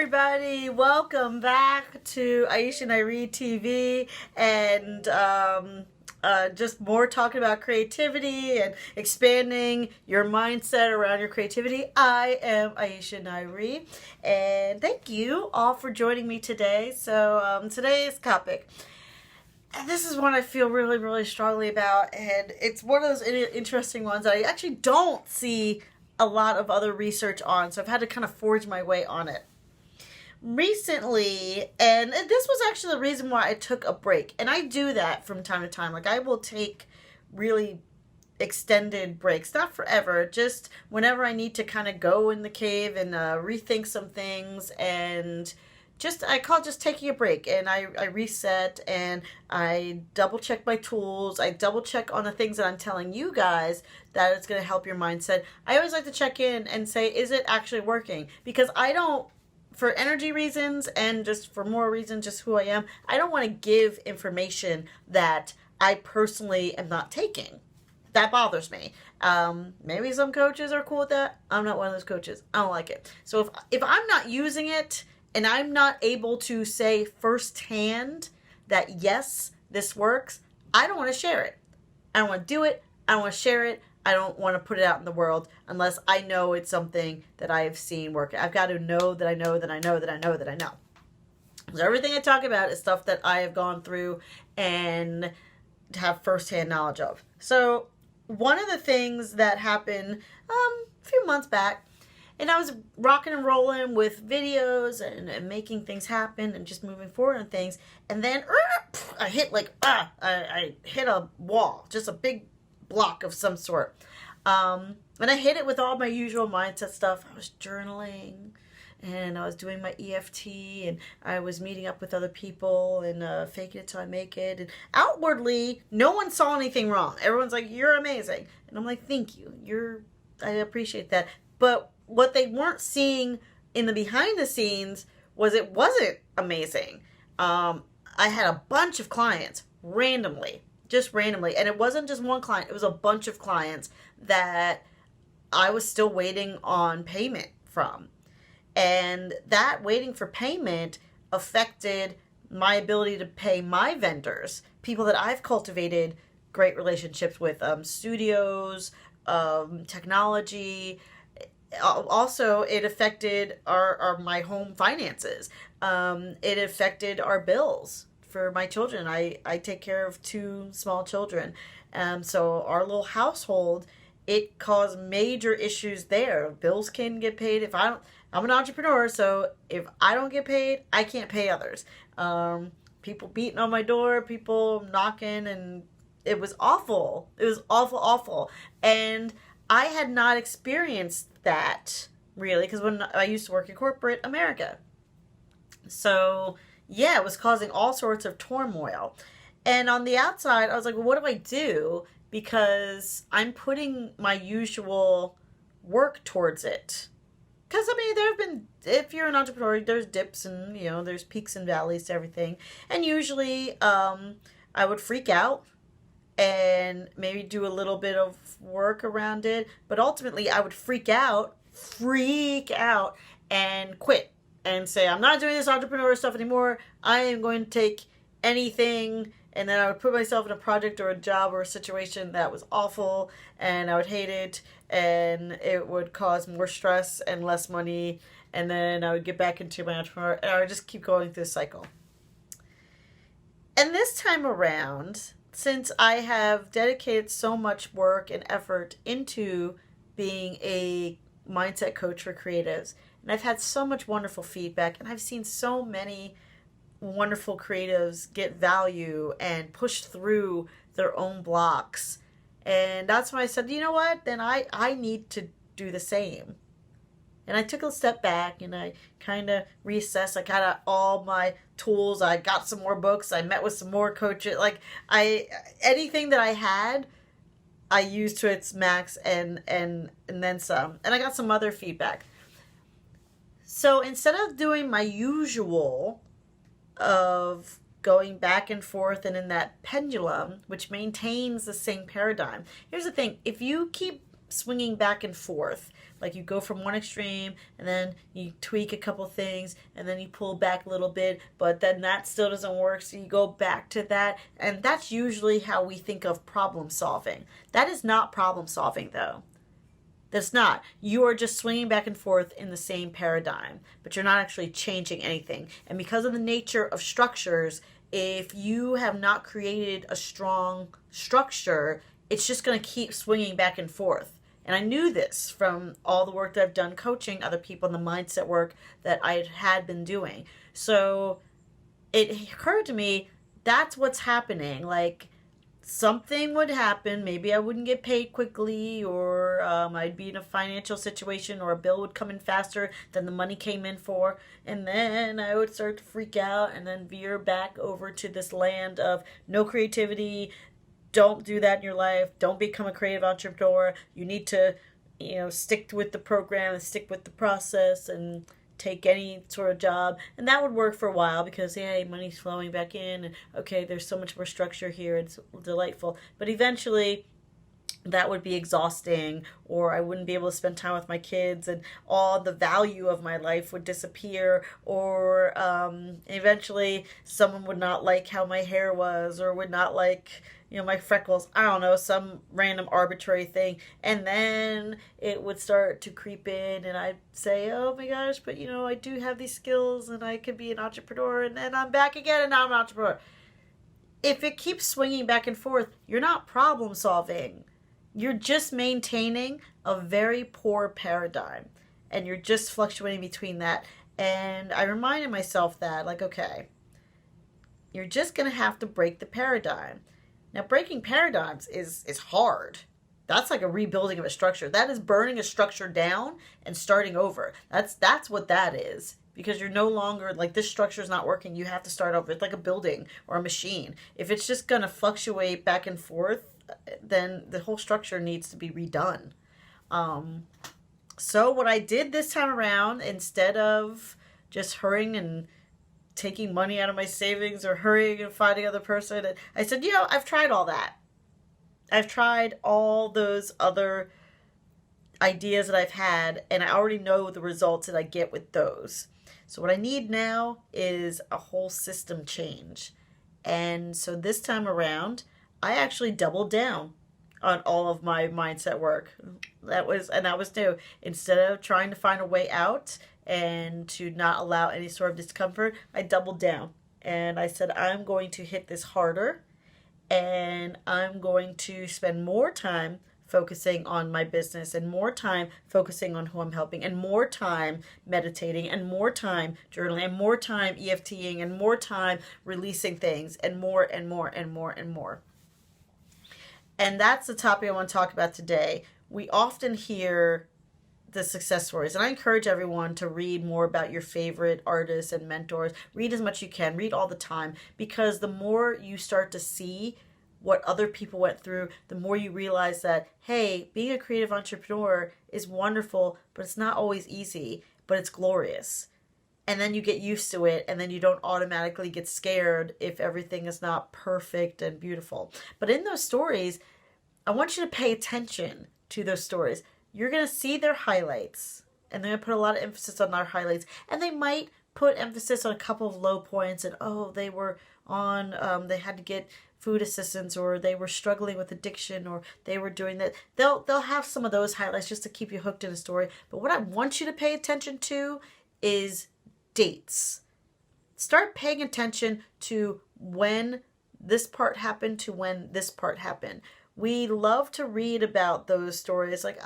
everybody. Welcome back to Aisha and Irene TV and just more talking about creativity and expanding your mindset around your creativity. I am Aisha Nairi, and thank you all for joining me today. So today's topic, and this is one I feel really, really strongly about, and it's one of those interesting ones that I actually don't see a lot of other research on, so I've had to kind of forge my way on it. Recently, and this was actually the reason why I took a break, and I do that from time to time. Like, I will take really extended breaks, not forever, just whenever I need to kind of go in the cave and rethink some things, and I call it just taking a break, and I reset, and I double check my tools. I double check on the things that I'm telling you guys that it's going to help your mindset. I always like to check in and say, is it actually working? Because I don't, for energy reasons and just for more reasons, just who I am, I don't want to give information that I personally am not taking. That bothers me. Maybe some coaches are cool with that. I'm not one of those coaches. I don't like it. So if I'm not using it and I'm not able to say firsthand that yes, this works, I don't want to share it. I don't want to do it. I don't want to share it. I don't want to put it out in the world unless I know it's something that I have seen work. I've got to know that I know that I know that I know that I know. So everything I talk about is stuff that I have gone through and have firsthand knowledge of. So one of the things that happened a few months back, and I was rocking and rolling with videos and making things happen and just moving forward on things, and then I hit I hit a wall, just a big block of some sort. And I hit it with all my usual mindset stuff. I was journaling, and I was doing my EFT, and I was meeting up with other people and faking it till I make it. And outwardly, no one saw anything wrong. Everyone's like, "You're amazing," and I'm like, "Thank you. I appreciate that." But what they weren't seeing in the behind the scenes was it wasn't amazing. I had a bunch of clients randomly. And it wasn't just one client, it was a bunch of clients that I was still waiting on payment from. And that waiting for payment affected my ability to pay my vendors, people that I've cultivated great relationships with, studios, technology. Also, it affected my home finances. It affected our bills. For my children, I take care of 2 small children. So our little household, it caused major issues there. Bills can get paid I'm an entrepreneur, so if I don't get paid, I can't pay others. People beating on my door, people knocking, and it was awful. It was awful, awful. And I had not experienced that really, because when I used to work in corporate America. So yeah, it was causing all sorts of turmoil. And on the outside, I was like, well, what do I do? Because I'm putting my usual work towards it. Because, I mean, there have been, if you're an entrepreneur, there's dips and, there's peaks and valleys to everything. And usually I would freak out and maybe do a little bit of work around it. But ultimately, I would freak out, and quit. And say, I'm not doing this entrepreneur stuff anymore. I am going to take anything. And then I would put myself in a project or a job or a situation that was awful. And I would hate it. And it would cause more stress and less money. And then I would get back into my entrepreneur. And I would just keep going through the cycle. And this time around, since I have dedicated so much work and effort into being a mindset coach for creatives, and I've had so much wonderful feedback, and I've seen so many wonderful creatives get value and push through their own blocks. And that's why I said, you know what? Then I need to do the same. And I took a step back and I kind of reassessed. I got out all my tools. I got some more books. I met with some more coaches. Anything that I had, I used to its max and then some. And I got some other feedback. So instead of doing my usual of going back and forth and in that pendulum, which maintains the same paradigm, here's the thing. If you keep swinging back and forth, Like you go from one extreme and then you tweak a couple things and then you pull back a little bit, but then that still doesn't work, so you go back to that. And that's usually how we think of problem solving. That is not problem solving, though. That's not. You are just swinging back and forth in the same paradigm, but you're not actually changing anything. And because of the nature of structures, if you have not created a strong structure, it's just going to keep swinging back and forth. And I knew this from all the work that I've done coaching other people in the mindset work that I had been doing. So it occurred to me, that's what's happening. Like, something would happen. Maybe I wouldn't get paid quickly, or I'd be in a financial situation, or a bill would come in faster than the money came in for. And then I would start to freak out and then veer back over to this land of no creativity. Don't do that in your life. Don't become a creative entrepreneur. You need to, stick with the program and stick with the process and take any sort of job. And that would work for a while because, hey, money's flowing back in. And okay, there's so much more structure here. It's delightful. But eventually that would be exhausting, or I wouldn't be able to spend time with my kids, and all the value of my life would disappear, or eventually someone would not like how my hair was, or would not like my freckles, I don't know, some random arbitrary thing. And then it would start to creep in and I'd say, oh my gosh, but I do have these skills and I could be an entrepreneur, and then I'm back again and now I'm an entrepreneur. If it keeps swinging back and forth, you're not problem solving. You're just maintaining a very poor paradigm, and you're just fluctuating between that. And I reminded myself that, like, okay, you're just going to have to break the paradigm. Now, breaking paradigms is hard. That's like a rebuilding of a structure. That is burning a structure down and starting over. That's what that is. Because you're no longer, like, this structure is not working. You have to start over. It's like a building or a machine. If it's just going to fluctuate back and forth, then the whole structure needs to be redone. So what I did this time around, instead of just hurrying and taking money out of my savings or hurrying and finding another person, I said, I've tried all that. I've tried all those other ideas that I've had, and I already know the results that I get with those. So what I need now is a whole system change. And so this time around, I actually doubled down on all of my mindset work. That was new. Instead of trying to find a way out and to not allow any sort of discomfort, I doubled down. And I said, I'm going to hit this harder, and I'm going to spend more time focusing on my business, and more time focusing on who I'm helping, and more time meditating, and more time journaling, and more time EFTing, and more time releasing things, and more and more and more and more. And that's the topic I want to talk about today. We often hear the success stories, and I encourage everyone to read more about your favorite artists and mentors. Read as much as you can. Read all the time, because the more you start to see what other people went through, the more you realize that, hey, being a creative entrepreneur is wonderful, but it's not always easy, but it's glorious. And then you get used to it, and then you don't automatically get scared if everything is not perfect and beautiful. But in those stories, I want you to pay attention to those stories. You're going to see their highlights, and they're going to put a lot of emphasis on their highlights, and they might put emphasis on a couple of low points, and they were on, they had to get food assistance, or they were struggling with addiction, or they were doing that. They'll have some of those highlights just to keep you hooked in the story. But what I want you to pay attention to is dates. Start paying attention to when this part happened to when this part happened. We love to read about those stories, like,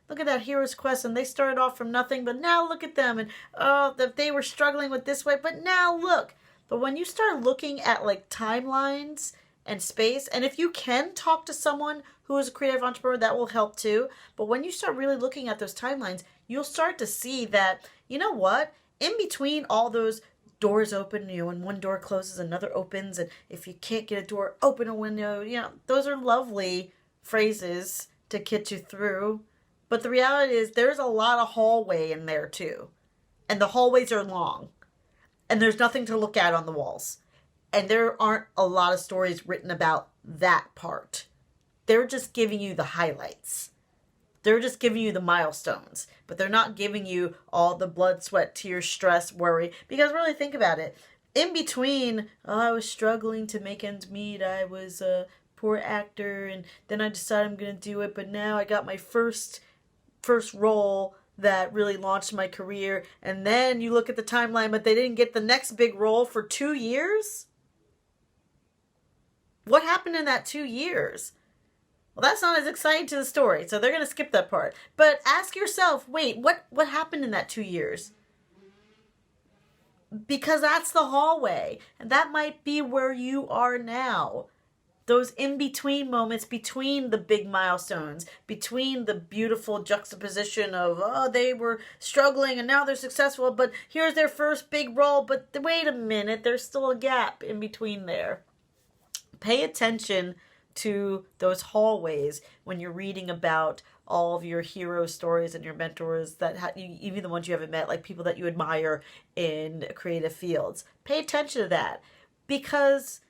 look at that hero's quest, and they started off from nothing, but now look at them, and that they were struggling with this way, but now look. But when you start looking at, like, timelines and space, and if you can talk to someone who is a creative entrepreneur, that will help too. But when you start really looking at those timelines, you'll start to see that, you know what, in between all those doors open, when one door closes, another opens, and if you can't get a door, open a window, those are lovely phrases to get you through. But the reality is there's a lot of hallway in there too. And the hallways are long. And there's nothing to look at on the walls. And there aren't a lot of stories written about that part. They're just giving you the highlights. They're just giving you the milestones, but they're not giving you all the blood, sweat, tears, stress, worry. Because really think about it. In between, I was struggling to make ends meet. I was a poor actor, and then I decided I'm going to do it. But now I got my first role that really launched my career. And then you look at the timeline, but they didn't get the next big role for 2 years? What happened in that 2 years? Well, that's not as exciting to the story, so they're going to skip that part. But ask yourself, wait, what happened in that 2 years? Because that's the hallway, and that might be where you are now. Those in-between moments between the big milestones, between the beautiful juxtaposition of, they were struggling and now they're successful, but here's their first big role, but wait a minute, there's still a gap in between there. Pay attention to those hallways when you're reading about all of your hero stories and your mentors that even the ones you haven't met, like people that you admire in creative fields. Pay attention to that, because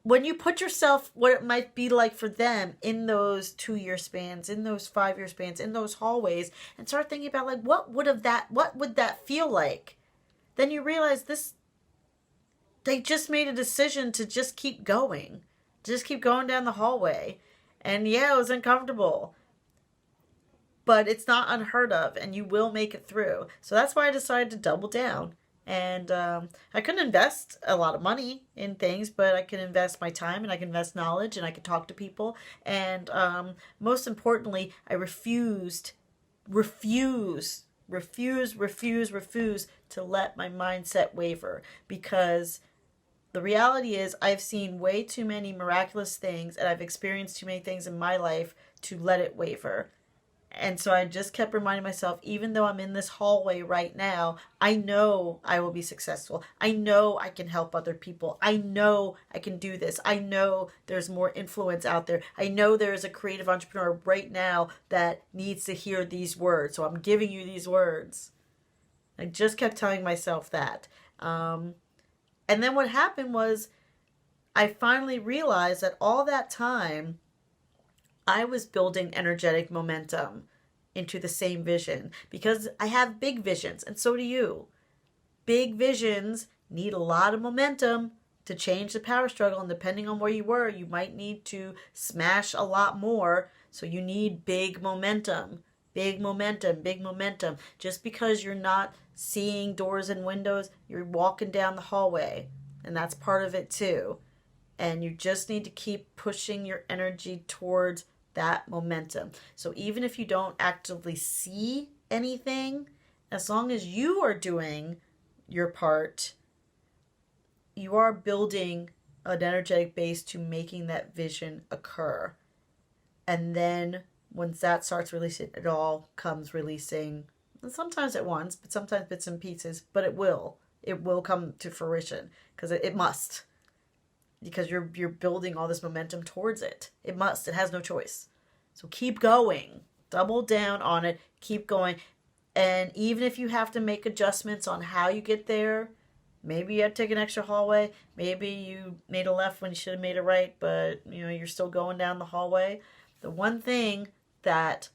when you put yourself what it might be like for them in those 2-year spans, in those 5-year spans, in those hallways, and start thinking about like what would that feel like, then you realize they just made a decision to just keep going. Just keep going down the hallway. And yeah, it was uncomfortable. But it's not unheard of, and you will make it through. So that's why I decided to double down. And I couldn't invest a lot of money in things, but I can invest my time, and I can invest knowledge, and I can talk to people. And most importantly, I refused to let my mindset waver, because the reality is I've seen way too many miraculous things, and I've experienced too many things in my life to let it waver. And so I just kept reminding myself, even though I'm in this hallway right now, I know I will be successful. I know I can help other people. I know I can do this. I know there's more influence out there. I know there is a creative entrepreneur right now that needs to hear these words. So I'm giving you these words. I just kept telling myself that. And then what happened was I finally realized that all that time I was building energetic momentum into the same vision, because I have big visions, and so do you. Big visions need a lot of momentum to change the power struggle, and depending on where you were, you might need to smash a lot more. So you need big momentum. Big momentum, big momentum. Just because you're not seeing doors and windows, you're walking down the hallway, and that's part of it too. And you just need to keep pushing your energy towards that momentum. So even if you don't actively see anything, as long as you are doing your part, you are building an energetic base to making that vision occur. And then once that starts releasing, it all comes releasing, and sometimes at once, but sometimes bits and pieces, but it will come to fruition, because it must. Because you're building all this momentum towards it. It must. It has no choice. So keep going. Double down on it. Keep going. And even if you have to make adjustments on how you get there, maybe you had to take an extra hallway. Maybe you made a left when you should have made a right, but you're still going down the hallway. The one thing that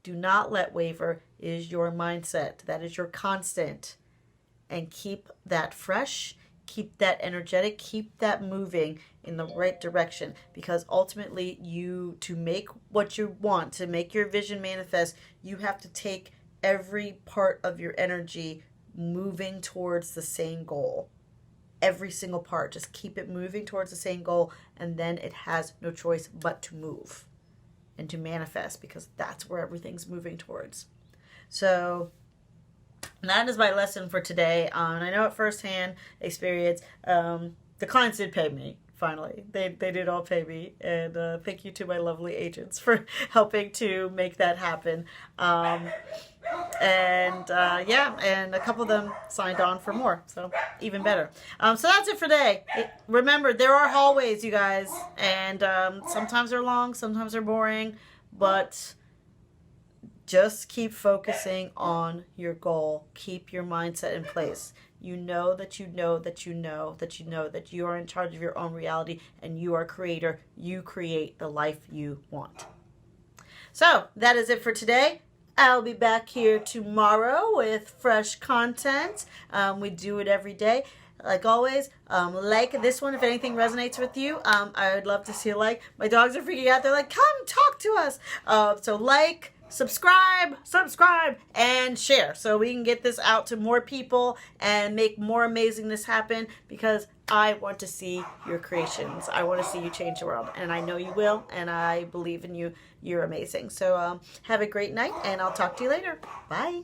do not let waver is your mindset. That is your constant. And keep that fresh. Keep that energetic, keep that moving in the right direction, because ultimately to make what you want, to make your vision manifest, you have to take every part of your energy moving towards the same goal. Every single part, just keep it moving towards the same goal, and then it has no choice but to move and to manifest, because that's where everything's moving towards. So that is my lesson for today. And I know at firsthand experience, the clients did pay me. Finally, they did all pay me, and thank you to my lovely agents for helping to make that happen. And a couple of them signed on for more, so even better. So that's it for today. Remember, there are hallways, you guys, and sometimes they're long, sometimes they're boring, but just keep focusing on your goal. Keep your mindset in place. You know that you know that you know that you know that you are in charge of your own reality, and you are creator. You create the life you want. So that is it for today. I'll be back here tomorrow with fresh content. We do it every day. Like always, like this one if anything resonates with you. I would love to see a like. My dogs are freaking out. They're like, come talk to us. So like, subscribe, and share so we can get this out to more people and make more amazingness happen, because I want to see your creations. I want to see you change the world, and I know you will, and I believe in you. You're amazing. So have a great night, and I'll talk to you later. Bye.